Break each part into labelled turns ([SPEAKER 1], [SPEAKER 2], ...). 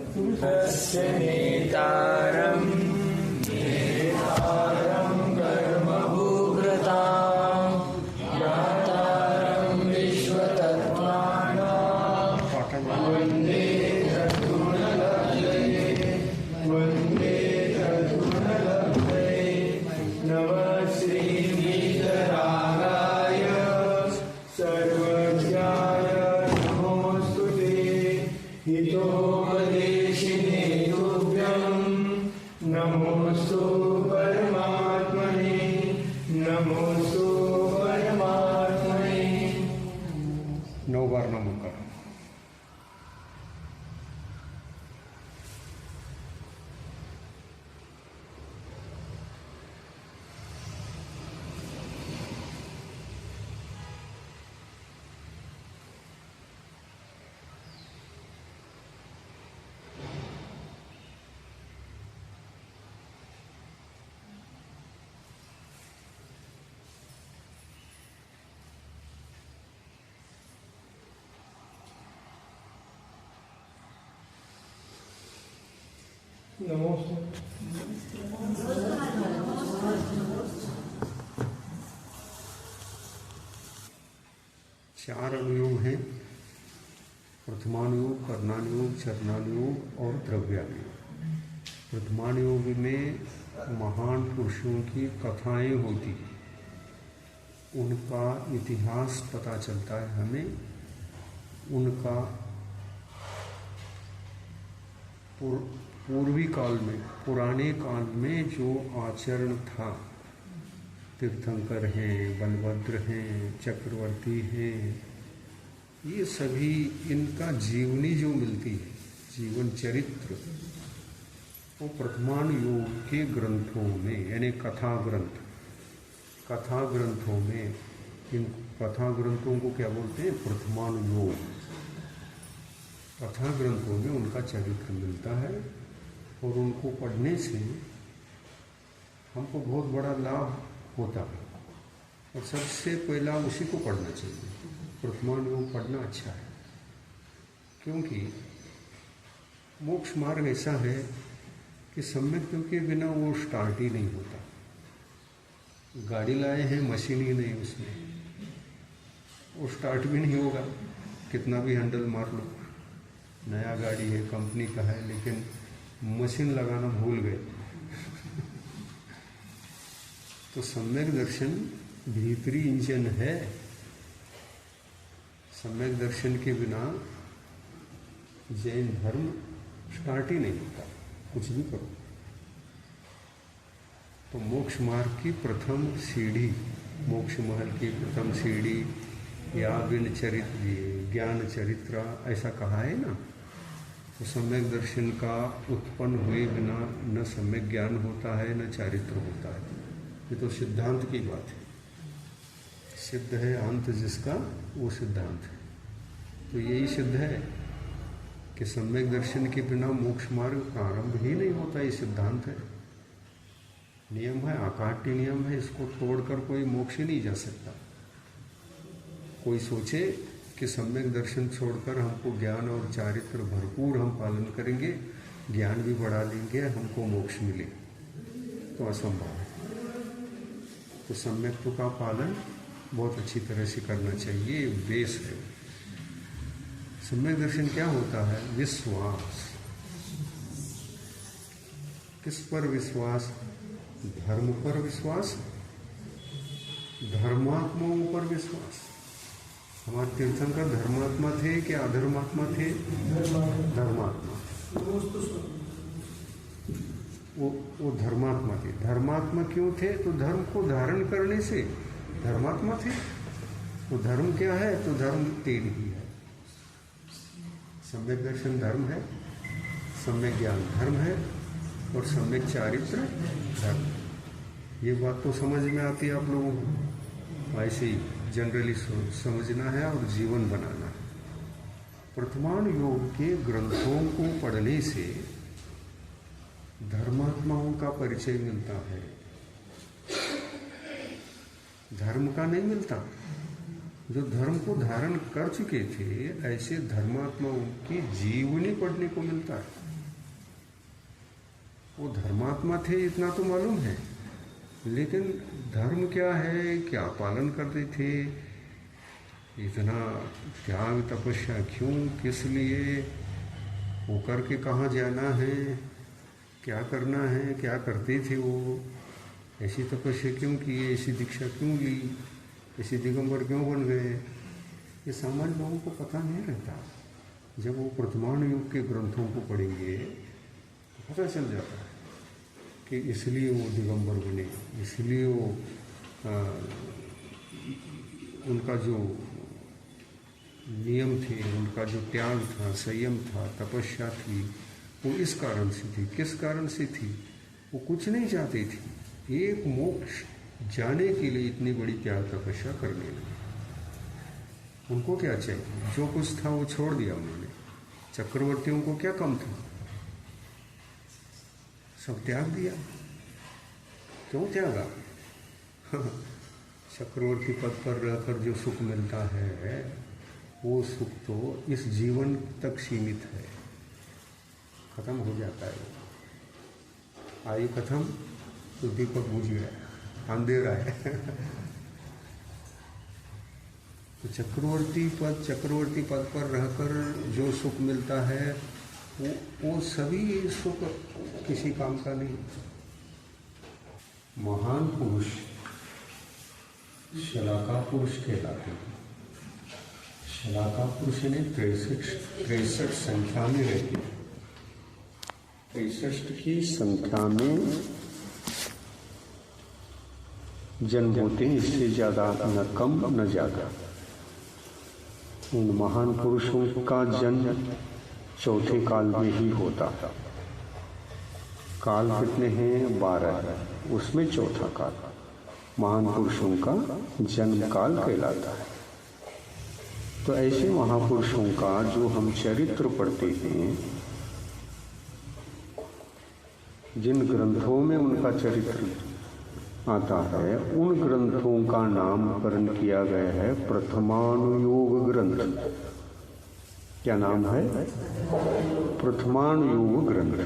[SPEAKER 1] तस्य नेतारं कर्मभूभृतां ज्ञातारं विश्वतत्त्वानां वन्दे तद्गुणलब्धये नमः श्रीवीतरागाय सर्वज्ञाय नमोऽस्तु ते हितोपदेशिने तुभ्यं नमोऽस्तु परमात्मने नमोऽस्तु परमात्मने।
[SPEAKER 2] 9 बार नमो करो। चार अनुयोग हैं, प्रथमानुयोग, करणानुयोग, चरणानुयोग और द्रव्यानुयोग। प्रथमानुयोग में महान पुरुषों की कथाएं होती हैं, उनका इतिहास पता चलता है हमें, उनका पूर्वी काल में, पुराने काल में जो आचरण था, तीर्थंकर हैं, बलभद्र हैं, चक्रवर्ती हैं, ये सभी इनका जीवनी जो मिलती है, जीवन चरित्र, वो प्रथमानुयोग के ग्रंथों में, यानी कथा ग्रंथ, कथा ग्रंथों में, इन कथा ग्रंथों को क्या बोलते हैं? प्रथमानुयोग। कथा ग्रंथों में उनका चरित्र मिलता है और उनको पढ़ने से हमको बहुत बड़ा लाभ होता है, और सबसे पहला उसी को पढ़ना चाहिए। प्रथमानुयोग पढ़ना अच्छा है, क्योंकि मोक्ष मार्ग ऐसा है कि सम्यक के बिना वो स्टार्ट ही नहीं होता। गाड़ी लाए हैं, मशीन ही नहीं उसमें, वो स्टार्ट भी नहीं होगा, कितना भी हैंडल मार लो। नया गाड़ी है, कंपनी का है, लेकिन मशीन लगाना भूल गए। तो सम्यक दर्शन भीतरी इंजन है। सम्यक दर्शन के बिना जैन धर्म स्टार्ट ही नहीं होता, कुछ भी करो। तो मोक्ष मार्ग की प्रथम सीढ़ी, मोक्ष महल की प्रथम सीढ़ी या विन चरित्र, ज्ञान चरित्र ऐसा कहा है ना। तो सम्यक दर्शन का उत्पन्न हुए बिना न सम्यक ज्ञान होता है, न चारित्र होता है। ये तो सिद्धांत की बात है। सिद्ध है अंत जिसका, वो सिद्धांत है। तो यही सिद्ध है कि सम्यक दर्शन के बिना मोक्ष मार्ग प्रारंभ ही नहीं होता। ये सिद्धांत है, नियम है, आकाट्य नियम है। इसको तोड़कर कोई मोक्ष ही नहीं जा सकता। कोई सोचे कि सम्यक दर्शन छोड़कर हमको ज्ञान और चारित्र भरपूर हम पालन करेंगे, ज्ञान भी बढ़ा लेंगे, हमको मोक्ष मिले, तो असंभव है। तो सम्यक्त्व का पालन बहुत अच्छी तरह से करना चाहिए, बेस है। सम्यक दर्शन क्या होता है? विश्वास। किस पर विश्वास? धर्म पर विश्वास, धर्मात्माओं पर विश्वास। हमारे तीर्थंकर धर्मात्मा थे कि अधर्मात्मा थे? धर्मात्मा। वो धर्मात्मा थे। धर्मात्मा क्यों थे? तो धर्म को धारण करने से धर्मात्मा थे। तो धर्म क्या है? तो धर्म तेल ही है। सम्यक दर्शन धर्म है, सम्यक ज्ञान धर्म है, और सम्यक चारित्र धर्म। ये बात तो समझ में आती है आप लोगों को। ऐसे ही जनरली समझना है और जीवन बनाना है। प्रथमानुयोग के ग्रंथों को पढ़ने से धर्मात्माओं का परिचय मिलता है, धर्म का नहीं मिलता। जो धर्म को धारण कर चुके थे, ऐसे धर्मात्माओं की जीवनी पढ़ने को मिलता है। वो धर्मात्मा थे इतना तो मालूम है, लेकिन धर्म क्या है, क्या पालन करते थे, इतना त्याग तपस्या क्यों, किस लिए, वो करके कहाँ जाना है, क्या करना है, क्या करते थे वो, ऐसी तपस्या क्यों की, ऐसी दीक्षा क्यों ली, ऐसे दिगंबर क्यों बन गए, ये सामान्य लोगों को पता नहीं रहता। जब वो वर्तमान युग के ग्रंथों को पढ़ेंगे तो पता चल जाता है कि इसलिए वो दिगंबर बने, इसलिए वो उनका जो नियम थे, उनका जो त्याग था, संयम था, तपस्या थी, वो इस कारण से थी। किस कारण से थी? वो कुछ नहीं चाहती थी, एक मोक्ष जाने के लिए इतनी बड़ी त्याग तपस्या करने लगी। उनको क्या चाहिए? जो कुछ था वो छोड़ दिया उन्होंने। चक्रवर्तियों को क्या कम था? सब त्याग दिया। क्यों त्यागा? चक्रवर्ती पद पर रहकर जो सुख मिलता है वो सुख तो इस जीवन तक सीमित है, खत्म हो जाता है। आयु खत्म तो दीपक बुझ गया, अंधेरा है। तो चक्रवर्ती पद पर रहकर जो सुख मिलता है वो सभी सुख किसी काम का नहीं। महान पुरुष शलाका पुरुष कहलाते हैं। शलाका पुरुष ने 63 संख्या में रहते हैं। 63 की संख्या में जन्म होते हैं, इससे ज्यादा न कम न ज्यादा। उन महान पुरुषों का जन्म चौथे काल में ही होता। काल कितने हैं? 12 है, उसमें चौथा काल महान पुरुषों का जन्म काल कहलाता है। तो ऐसे महापुरुषों का जो हम चरित्र पढ़ते हैं, जिन ग्रंथों में उनका चरित्र आता है, उन ग्रंथों का नामकरण किया गया है प्रथमानुयोग ग्रंथ। क्या नाम है? प्रथमानुयोग ग्रंथ।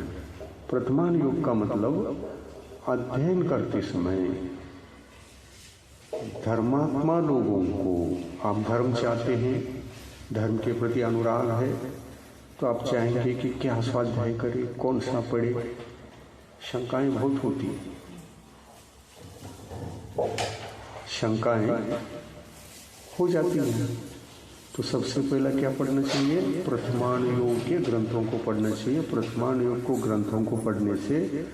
[SPEAKER 2] प्रथमानुयोग का मतलब अध्ययन करते समय धर्मात्मा लोगों को, आप धर्म चाहते हैं, धर्म के प्रति अनुराग है, तो आप चाहेंगे कि क्या स्वाध्याय करें, कौन सा पढ़े। शंकाएं बहुत होती हैं, शंकाएं हो जाती हैं। तो सबसे पहला क्या पढ़ना चाहिए? प्रथमानुयोग के ग्रंथों को पढ़ना चाहिए। प्रथमानुयोग को ग्रंथों को पढ़ने से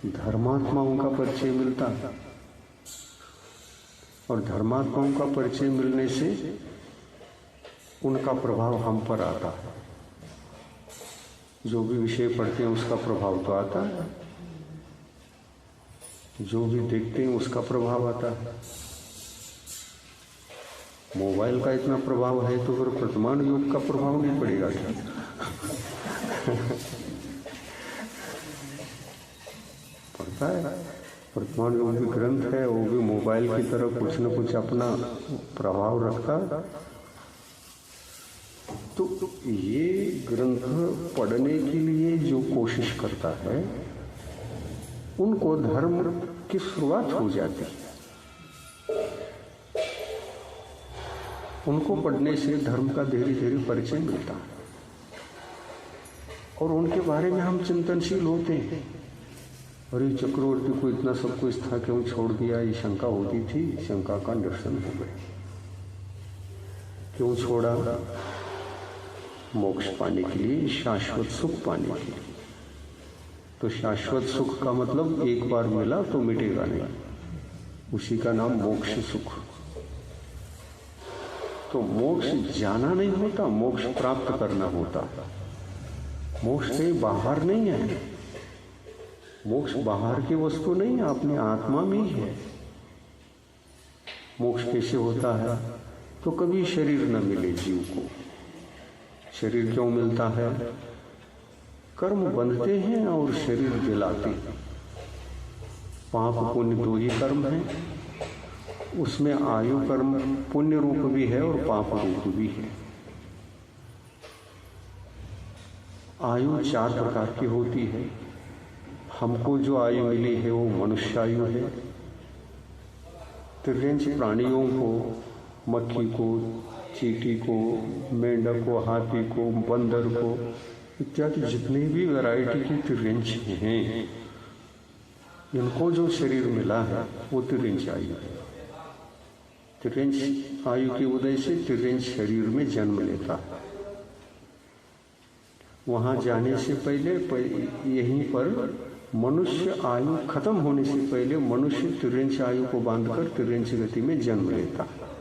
[SPEAKER 2] धर्मात्माओं का परिचय मिलता है, और धर्मात्माओं का परिचय मिलने से उनका प्रभाव हम पर आता है। जो भी विषय पढ़ते हैं उसका प्रभाव तो आता है, जो भी देखते हैं उसका प्रभाव आता है। मोबाइल का इतना प्रभाव है तो फिर वर्तमान का प्रभाव नहीं पड़ेगा क्या? पड़ता है। वर्तमान युग भी ग्रंथ है, वो भी मोबाइल की तरह कुछ न कुछ अपना प्रभाव रखता है। तो ये ग्रंथ पढ़ने के लिए जो कोशिश करता है उनको धर्म की शुरुआत हो जाती है। उनको पढ़ने से धर्म का धीरे धीरे परिचय मिलता है और उनके बारे में हम चिंतनशील होते हैं। अरे चक्रवर्ती को इतना सब कुछ था, क्यों छोड़ दिया? ये शंका होती थी, शंका का निरसन हो गया। क्यों छोड़ा? मोक्ष पाने के लिए, शाश्वत सुख पाने के लिए। तो शाश्वत सुख का मतलब एक बार मिला तो मिटेगा नहीं, उसी का नाम मोक्ष सुख। तो मोक्ष जाना नहीं होता, मोक्ष प्राप्त करना होता। मोक्ष से बाहर नहीं है, मोक्ष बाहर की वस्तु नहीं है, अपने आत्मा में ही है। मोक्ष कैसे होता है? तो कभी शरीर न मिले जीव को। शरीर क्यों मिलता है? कर्म बंधते हैं और शरीर दिलाते हैं। पाप पुण्य दो ही कर्म हैं, उसमें आयु कर्म पुण्य रूप भी है और पाप रूप भी है। आयु 4 प्रकार की होती है। हमको जो आयु मिली है वो मनुष्य आयु है। तिर्यंच प्राणियों को, मक्खी को, चींटी को, मेंढक को, हाथी को, बंदर को इत्यादि जितनी भी वैरायटी की तिर्यंच हैं, इनको जो शरीर मिला है वो तिर्यंच आयु है। तिर्यंच आयु के उदय से तिर्यंच शरीर में जन्म लेता है। वहां जाने से पहले यहीं पर मनुष्य आयु खत्म होने से पहले मनुष्य तिर्यंच आयु को बांधकर तिर्यंच गति में जन्म लेता है।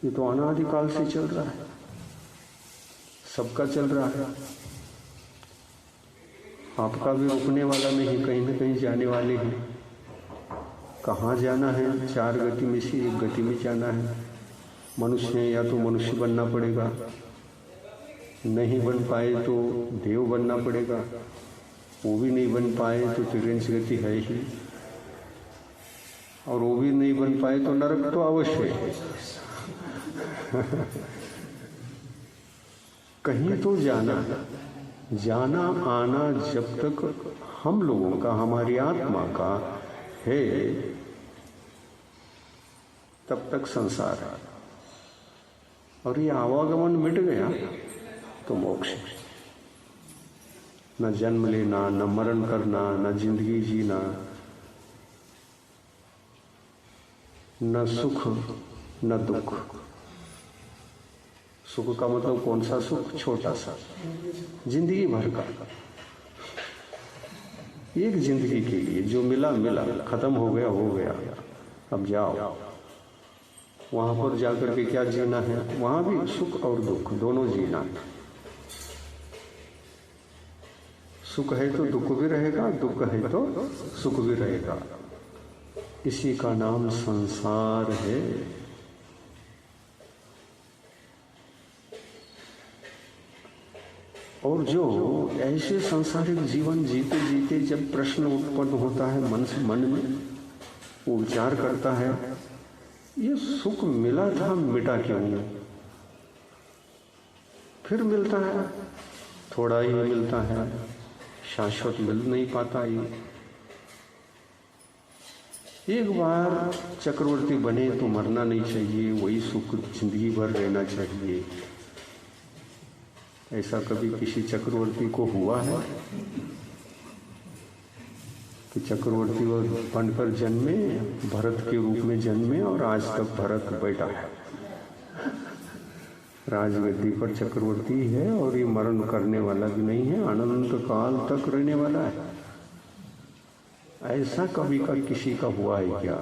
[SPEAKER 2] ये तो अनादिकाल से चल रहा है, सबका चल रहा है। आपका भी रुकने वाला नहीं, कहीं ना कहीं जाने वाले हैं। कहाँ जाना है? 4 गति में से एक गति में जाना है। मनुष्य है, या तो मनुष्य बनना पड़ेगा, नहीं बन पाए तो देव बनना पड़ेगा, वो भी नहीं बन पाए तो तिर्यंच गति है ही, और वो भी नहीं बन पाए तो नरक तो अवश्य है। कहीं तो जाना जाना आना जब तक हम लोगों का, हमारी आत्मा का है, तब तक संसार है। और ये आवागमन मिट गया तो मोक्ष। न जन्म लेना, न मरण करना, न जिंदगी जीना, न सुख न दुख। सुख का मतलब कौन सा सुख? छोटा सा, जिंदगी भर का। एक जिंदगी के लिए जो मिला मिला, खत्म हो गया हो गया, अब जाओ। वहां पर जाकर के क्या जीना है? वहां भी सुख और दुख दोनों जीना है। सुख है तो दुख भी रहेगा, दुख है तो सुख भी रहेगा। इसी का नाम संसार है। और जो ऐसे सांसारिक जीवन जीते जीते जब प्रश्न उत्पन्न होता है मन में, वो विचार करता है, ये सुख मिला था, मिटा क्यों? फिर मिलता है, थोड़ा ही मिलता है, शाश्वत मिल नहीं पाता। ये एक बार चक्रवर्ती बने तो मरना नहीं चाहिए, वही सुख जिंदगी भर रहना चाहिए। ऐसा कभी किसी चक्रवर्ती को हुआ है कि चक्रवर्ती बनकर जन्मे, भरत के रूप में जन्मे और आज तक भरत बैठा है, राजगद्दी पर चक्रवर्ती है और ये मरण करने वाला भी नहीं है, अनंत काल तक रहने वाला है। ऐसा कभी का किसी का हुआ है क्या?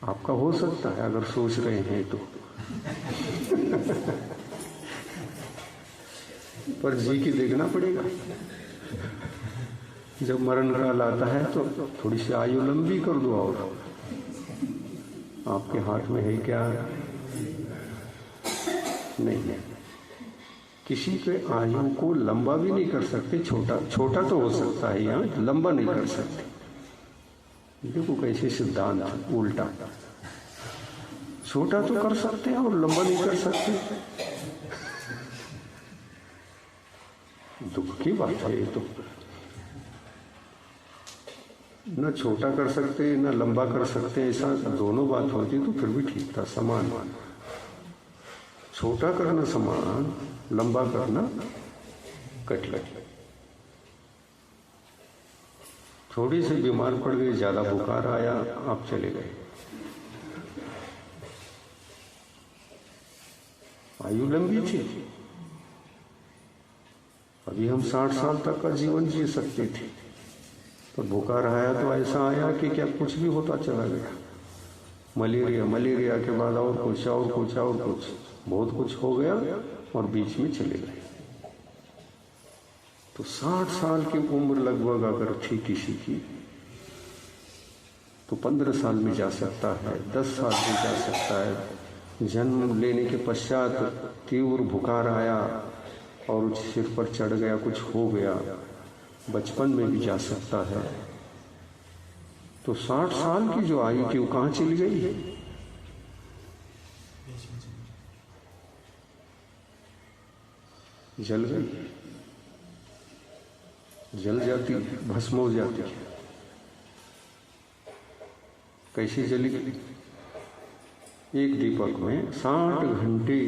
[SPEAKER 2] आपका हो सकता है अगर सोच रहे हैं तो। पर जी की देखना पड़ेगा। जब मरण काल आता है तो थोड़ी सी आयु लंबी कर दो, और आपके हाथ में है क्या? नहीं है। किसी के आयु को लंबा भी नहीं कर सकते, छोटा तो हो सकता है, यहाँ लंबा नहीं कर सकते। देखो कैसे सिद्धांत उल्टा, छोटा तो कर सकते हैं और लंबा नहीं कर सकते। दुख की बात है ये तो। न छोटा कर सकते न लंबा कर सकते, ऐसा दोनों बात होती तो फिर भी ठीक था, समान। छोटा करना समान, लंबा करना कठिन। थोड़ी सी बीमार पड़ गई, ज्यादा बुखार आया, आप चले गए, आयु लंबी थी। अभी हम 60 साल तक का जीवन जी सकते थे, पर बुखार आया तो ऐसा आया कि क्या कुछ भी होता चला गया। मलेरिया के बाद और कुछ और कुछ और कुछ, बहुत कुछ हो गया और बीच में चले गए। तो 60 साल की उम्र लगभग अगर थी किसी की, तो 15 साल में जा सकता है, 10 साल में जा सकता है। जन्म लेने के पश्चात तीव्र बुखार आया और सिर पर चढ़ गया, कुछ हो गया, बचपन में भी जा सकता है। तो 60 साल की जो आयु थी वो कहाँ चली गई है? जल गई। जल जाती, भस्म हो जाती। कैसी जली? एक दीपक में 60 घंटे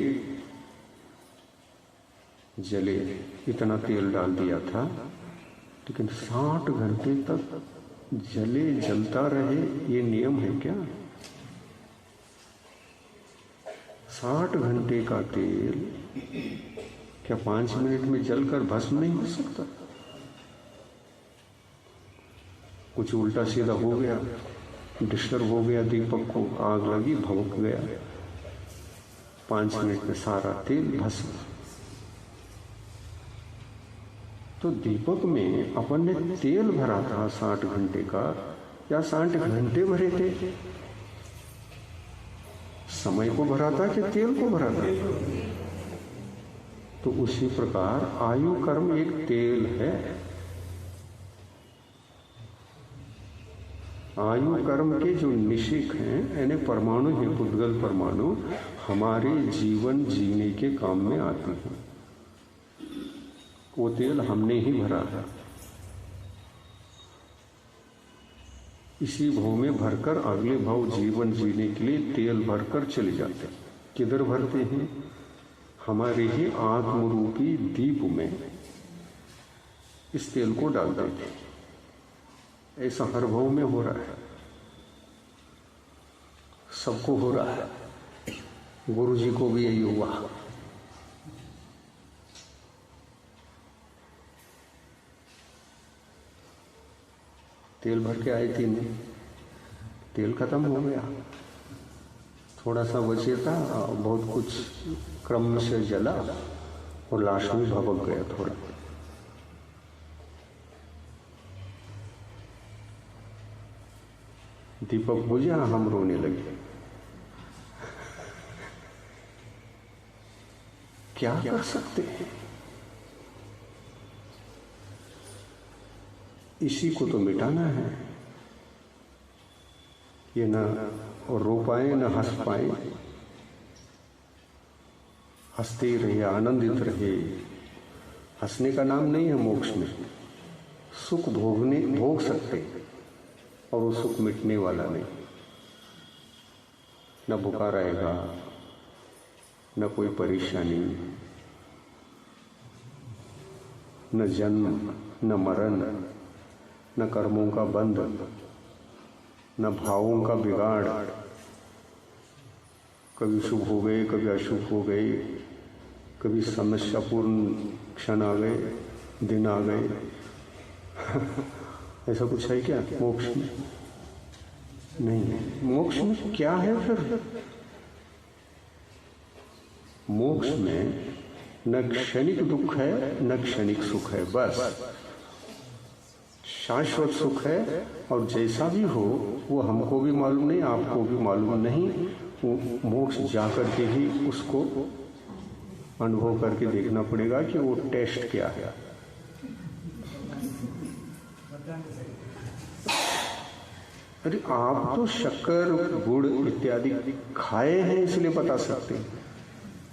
[SPEAKER 2] जले, इतना तेल डाल दिया था, लेकिन 60 घंटे तक जले, जलता रहे, ये नियम है क्या? 60 घंटे का तेल क्या 5 मिनट में जलकर भस्म नहीं हो सकता? कुछ उल्टा सीधा हो गया, डिस्टर्ब हो गया, दीपक को आग लगी, भभक गया, 5 मिनट में सारा तेल भस्म। तो दीपक में अपन ने तेल भरा था 60 घंटे का, या 60 घंटे भरे थे? समय को भरा था कि तेल को भरा था? तो उसी प्रकार आयु कर्म एक तेल है। आयु कर्म के जो निशिक हैं, यानी परमाणु हैं, पुद्गल परमाणु, हमारे जीवन जीने के काम में आते हैं। वो तेल हमने ही भरा है। इसी भाव में भरकर अगले भाव जीवन जीने के लिए तेल भरकर चले जाते हैं। किधर भरते हैं? हमारे ही आत्मरूपी दीप में इस तेल को डाल देते हैं। ऐसा हर भाव में हो रहा है, सबको हो रहा है। गुरु जी को भी यही हुआ। तेल भर के आई थी, नहीं, तेल खत्म हो गया, थोड़ा सा बचे था, बहुत कुछ क्रम से जला और लाश में भभक गया थोड़ा। दीपक बुझा, हम रोने लगे। क्या कर सकते हैं? इसी को तो मिटाना है। ये न रो पाए न हंस पाए, हंसते रहे, आनंदित रहे। हंसने का नाम नहीं है मोक्ष में। सुख भोग सकते और वो सुख मिटने वाला नहीं। न भूखा रहेगा, न कोई परेशानी, न जन्म, न मरण, न कर्मों का बंध, न भावों का बिगाड़। कभी शुभ हो गए, कभी अशुभ हो गए, कभी समस्यापूर्ण क्षण आ गए, दिन आ गए। ऐसा कुछ है क्या मोक्ष में? नहीं। मोक्ष में क्या है फिर? मोक्ष में न क्षणिक दुख है, न क्षणिक सुख है, बस शाश्वत सुख है। और जैसा भी हो वो हमको भी मालूम नहीं, आपको भी मालूम नहीं। वो मोक्ष जाकर के ही उसको अनुभव करके देखना पड़ेगा कि वो टेस्ट क्या है। अरे आप तो शक्कर, गुड़ इत्यादि खाए हैं इसलिए बता सकते हैं।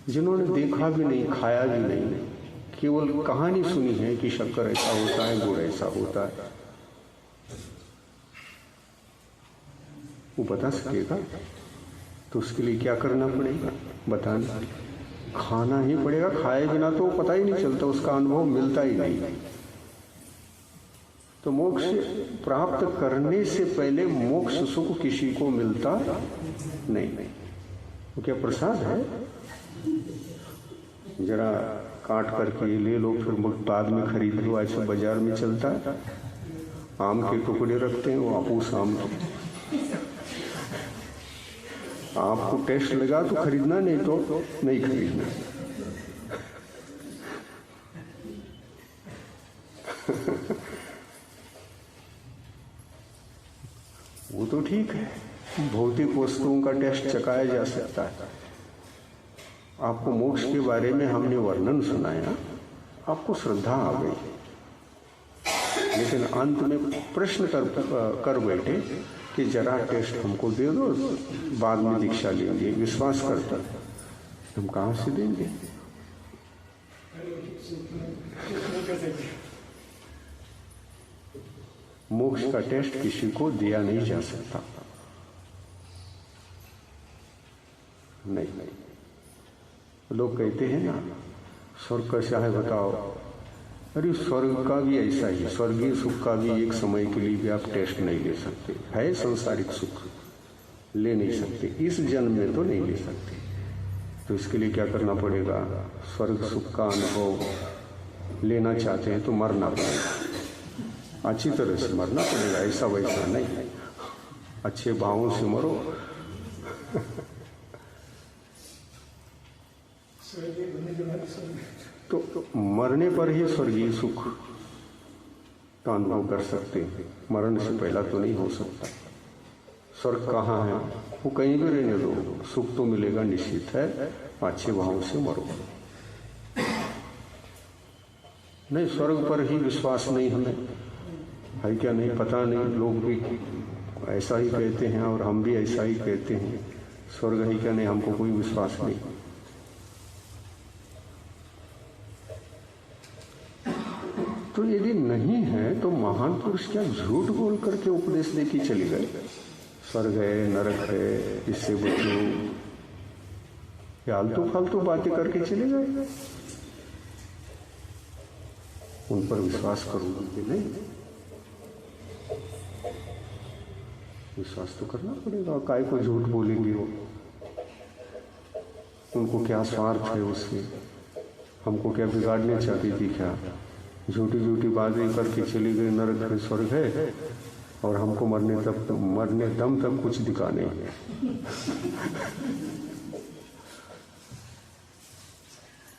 [SPEAKER 2] जिन्होंने देखा भी नहीं, खाया भी नहीं, केवल कहानी सुनी है कि शक्कर ऐसा होता है, गुड़ ऐसा होता है, वो बता सकेगा? तो उसके लिए क्या करना पड़ेगा? बताना, खाना ही पड़ेगा। खाए बिना तो पता ही नहीं चलता, उसका अनुभव मिलता ही नहीं। तो मोक्ष प्राप्त करने से पहले मोक्ष सुख किसी को मिलता नहीं। वो क्या प्रसाद है? जरा काट करके ले लो, फिर बाद में खरीद लो। ऐसे बाजार में चलता है, आम के टुकड़े रखते हैं, वो आपूस आम के। आपको टेस्ट लगा तो खरीदना, नहीं तो नहीं खरीदना। वो तो ठीक है, भौतिक वस्तुओं का टेस्ट चखाया जा सकता है। आपको मोक्ष के बारे में हमने वर्णन सुनाया, आपको श्रद्धा आ गई, लेकिन अंत में प्रश्न कर बैठे कि जरा टेस्ट हमको दे दो, बाद में दीक्षा लेंगे। विश्वास करता, हम कहाँ से देंगे? मोक्ष का टेस्ट किसी को दिया नहीं जा सकता। नहीं, लोग कहते हैं ना स्वर्ग कैसा है बताओ। अरे स्वर्ग का भी ऐसा ही, स्वर्गीय सुख का भी एक समय के लिए भी आप टेस्ट नहीं ले सकते। है सांसारिक सुख, ले नहीं सकते, इस जन्म में तो नहीं ले सकते। तो इसके लिए क्या करना पड़ेगा? स्वर्ग सुख का अनुभव लेना चाहते हैं तो मरना पड़ेगा, अच्छी तरह से मरना पड़ेगा, ऐसा वैसा नहीं, अच्छे भावों से मरो। तो मरने पर ही स्वर्गीय सुख का अनुभव कर सकते हैं, मरण से पहला तो नहीं हो सकता। स्वर्ग कहाँ है? वो कहीं भी रहने दो, सुख तो मिलेगा निश्चित है, अच्छे भाव से मरो। नहीं, स्वर्ग पर ही विश्वास नहीं हमें, है क्या नहीं पता नहीं, लोग भी ऐसा ही कहते हैं और हम भी ऐसा ही कहते हैं, स्वर्ग है क्या नहीं, हमको कोई विश्वास नहीं। तो यदि नहीं है तो महान पुरुष क्या झूठ बोल करके उपदेश देके चले गए? स्वर्ग है, नरक है, इससे बचो, आलतू फालतू बातें करके चले गए। उन पर विश्वास करोगे नहीं? विश्वास तो करना पड़ेगा। काय को झूठ बोलेंगे वो? उनको क्या स्वार्थ है उसमें? हमको क्या बिगाड़ने चाहती थी क्या? झूठी झूठी बातें करके चली गई, नरक है, स्वर्ग है, और हमको मरने दम तक कुछ दिखा नहीं है।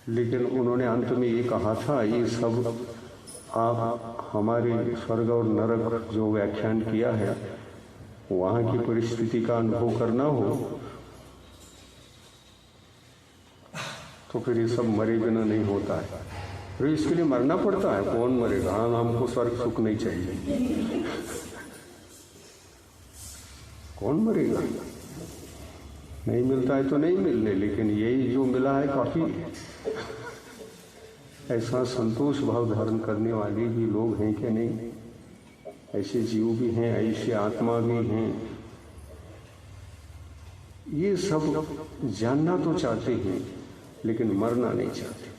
[SPEAKER 2] लेकिन उन्होंने अंत में ये कहा था, ये सब आप हमारे स्वर्ग और नरक जो व्याख्यान किया है, वहाँ की परिस्थिति का अनुभव करना हो तो फिर ये सब मरे बिना नहीं होता है। फिर इसके लिए मरना पड़ता है। कौन मरेगा? हाँ, हमको स्वर्ग सुख नहीं चाहिए। कौन मरेगा? नहीं मिलता है तो नहीं मिलने, लेकिन यही जो मिला है काफी है। ऐसा संतोष भाव धारण करने वाले भी लोग हैं कि नहीं? ऐसे जीव भी हैं, ऐसे आत्मा भी हैं। ये सब जानना तो चाहते हैं लेकिन मरना नहीं चाहते।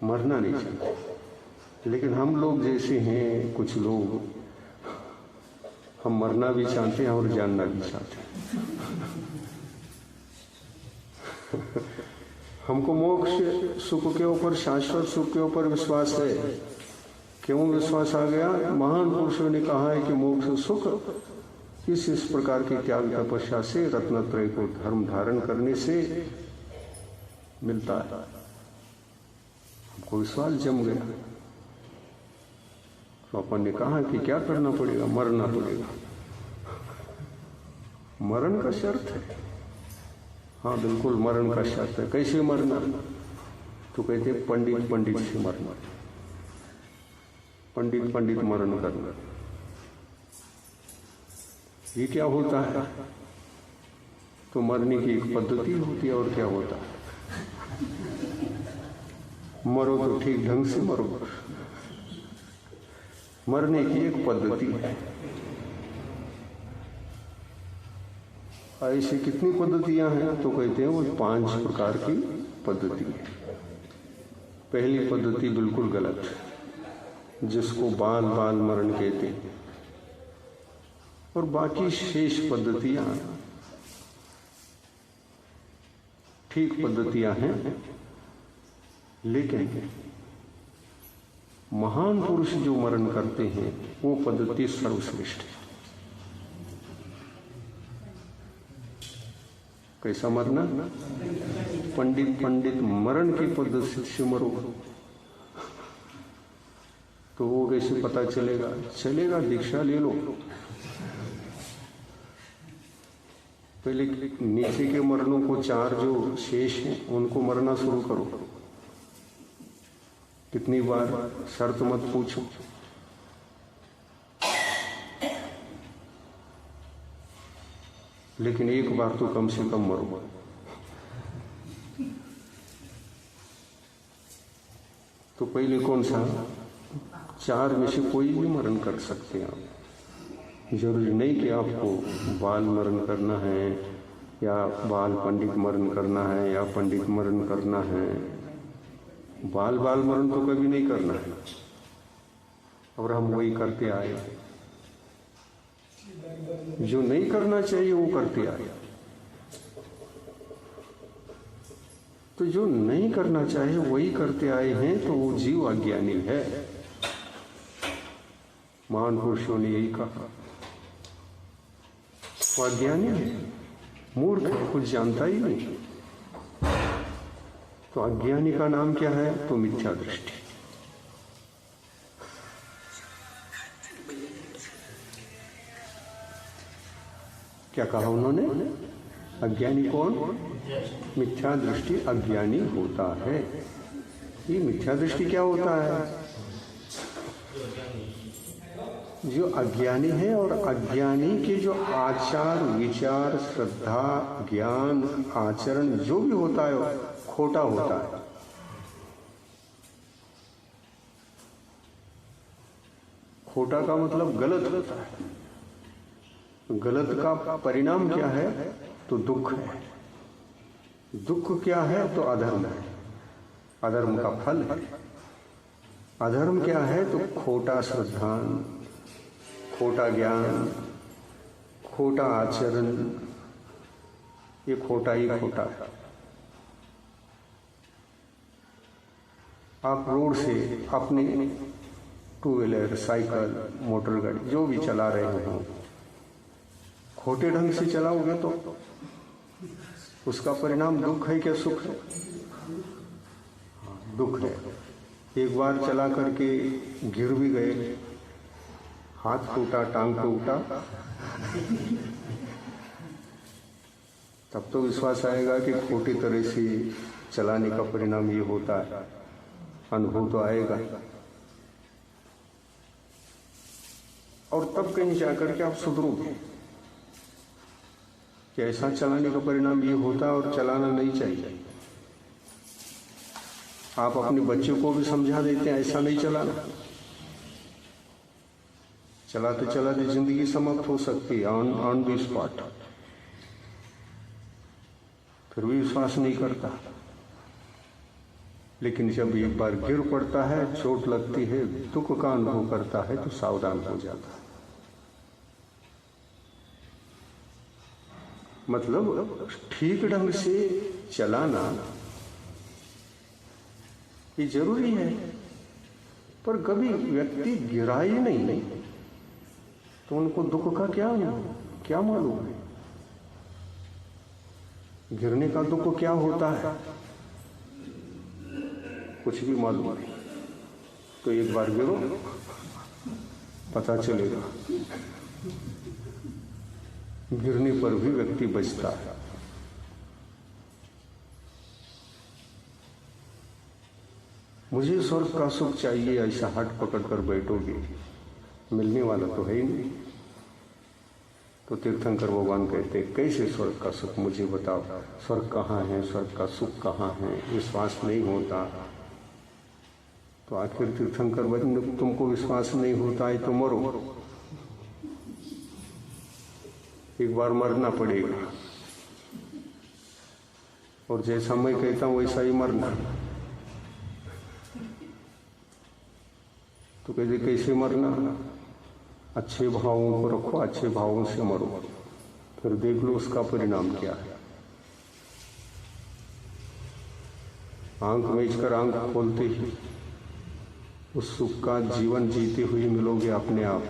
[SPEAKER 2] मरना नहीं चाहते। लेकिन हम लोग जैसे हैं कुछ लोग, हम मरना भी चाहते हैं और जानना भी चाहते हैं। हमको मोक्ष सुख के ऊपर, शाश्वत सुख के ऊपर विश्वास है। क्यों विश्वास आ गया? महान पुरुषों ने कहा है कि मोक्ष सुख इस प्रकार की त्याग तपस्या से, रत्नत्रय को धर्म धारण करने से मिलता है। हमको विश्वास जम गया तो अपन ने कहा कि क्या करना पड़ेगा? मरना पड़ेगा। मरण का शर्त है। हाँ बिल्कुल, मरण का शर्त है। कैसे मरना? तो कहते पंडित पंडित से मरना, पंडित पंडित मरण करना। ये क्या होता है? तो मरने की एक पद्धति होती है, और क्या होता है? मरो तो ठीक ढंग से मरो। मरने की एक पद्धति है। ऐसी कितनी पद्धतियां हैं? तो कहते हैं वो 5 प्रकार की पद्धति है। पहली पद्धति बिल्कुल गलत है, जिसको बाल बाल मरण कहते हैं। और बाकी शेष पद्धतियां ठीक पद्धतियां हैं, लेकिन महान पुरुष जो मरण करते हैं वो पद्धति सर्वश्रेष्ठ है। कैसा मरना? पंडित पंडित मरण की पद्धति से मरो। तो वो कैसे पता चलेगा? चलेगा, दीक्षा ले लो। पहले नीचे के मरणों को, 4 जो शेष हैं उनको मरना शुरू करो। कितनी बार? शर्त मत पूछो। लेकिन एक बार तो कम से कम मरो। तो पहले कौन सा? 4 में से कोई भी मरण कर सकते हैं आप। जरूरी नहीं कि आपको बाल मरण करना है या बाल पंडित मरण करना है या पंडित मरण करना है। बाल मरण तो कभी नहीं करना है, और हम वही करते आए। जो नहीं करना चाहिए वो करते आए। तो जो नहीं करना चाहिए वही करते आए हैं, तो वो जीव अज्ञानी है। महान पुरुषों ने यही कहा, वो अज्ञानी है, मूर्ख है, कुछ जानता ही नहीं। तो अज्ञानी का नाम क्या है? तो मिथ्या दृष्टि। क्या कहा उन्होंने? अज्ञानी कौन? मिथ्या दृष्टि अज्ञानी होता है। ये मिथ्या दृष्टि क्या होता है? जो अज्ञानी है और अज्ञानी के जो आचार विचार श्रद्धा ज्ञान आचरण जो भी होता है वो खोटा होता है। खोटा का मतलब गलत होता है। गलत का परिणाम क्या है? तो दुख है। दुख क्या है? तो अधर्म है। अधर्म का फल है। अधर्म क्या है? तो खोटा श्रद्धा, खोटा ज्ञान, खोटा आचरण, ये खोटा ही खोटा है। आप रोड से अपने 2 व्हीलर साइकिल मोटर गाड़ी जो भी चला रहे हो, खोटे ढंग से चलाओगे तो उसका परिणाम दुख है क्या सुख है? दुख है। एक बार चला करके गिर भी गए, हाथ टूटा, टांग टूटा, तब तो विश्वास आएगा कि खोटी तरह से चलाने का परिणाम ये होता है। अनुभव तो आएगा, और तब कहीं जाकर के आप सुधरोगे कि ऐसा चलाने का परिणाम ये होता है और चलाना नहीं चाहिए। आप अपने बच्चों को भी समझा देते हैं ऐसा नहीं चलाना। चलाते चलाते जिंदगी समाप्त हो सकती है ऑन द स्पॉट, फिर भी विश्वास नहीं करता। लेकिन जब एक बार गिर पड़ता है, चोट लगती है, दुख का अनुभव करता है, तो सावधान हो जाता है। मतलब ठीक ढंग से चलाना ये जरूरी है। पर कभी व्यक्ति गिरा ही नहीं तो उनको दुख का क्या मालूम है? गिरने का दुख क्या होता है कुछ भी मालूम नहीं। तो एक बार गिरो, पता चलेगा। गिरने पर भी व्यक्ति बचता है। मुझे स्वर्ग का सुख चाहिए ऐसा हट पकड़ कर बैठोगे, मिलने वाला तो है ही नहीं। तो तीर्थंकर भगवान कहते, कैसे स्वर्ग का सुख मुझे बताओ। स्वर्ग कहाँ है, स्वर्ग का सुख कहाँ है? विश्वास नहीं होता तो आखिर तीर्थंकर भगवान, तुमको विश्वास नहीं होता है तो मरो। एक बार मरना पड़ेगा, और जैसा मैं कहता हूं वैसा ही मरना। तो कहते कैसे मरना? अच्छे भावों को रखो, अच्छे भावों से मरो, फिर देख लो उसका परिणाम क्या है। आंख मीचकर आंख खोलते ही उस सुख का जीवन जीते हुए मिलोगे अपने आप।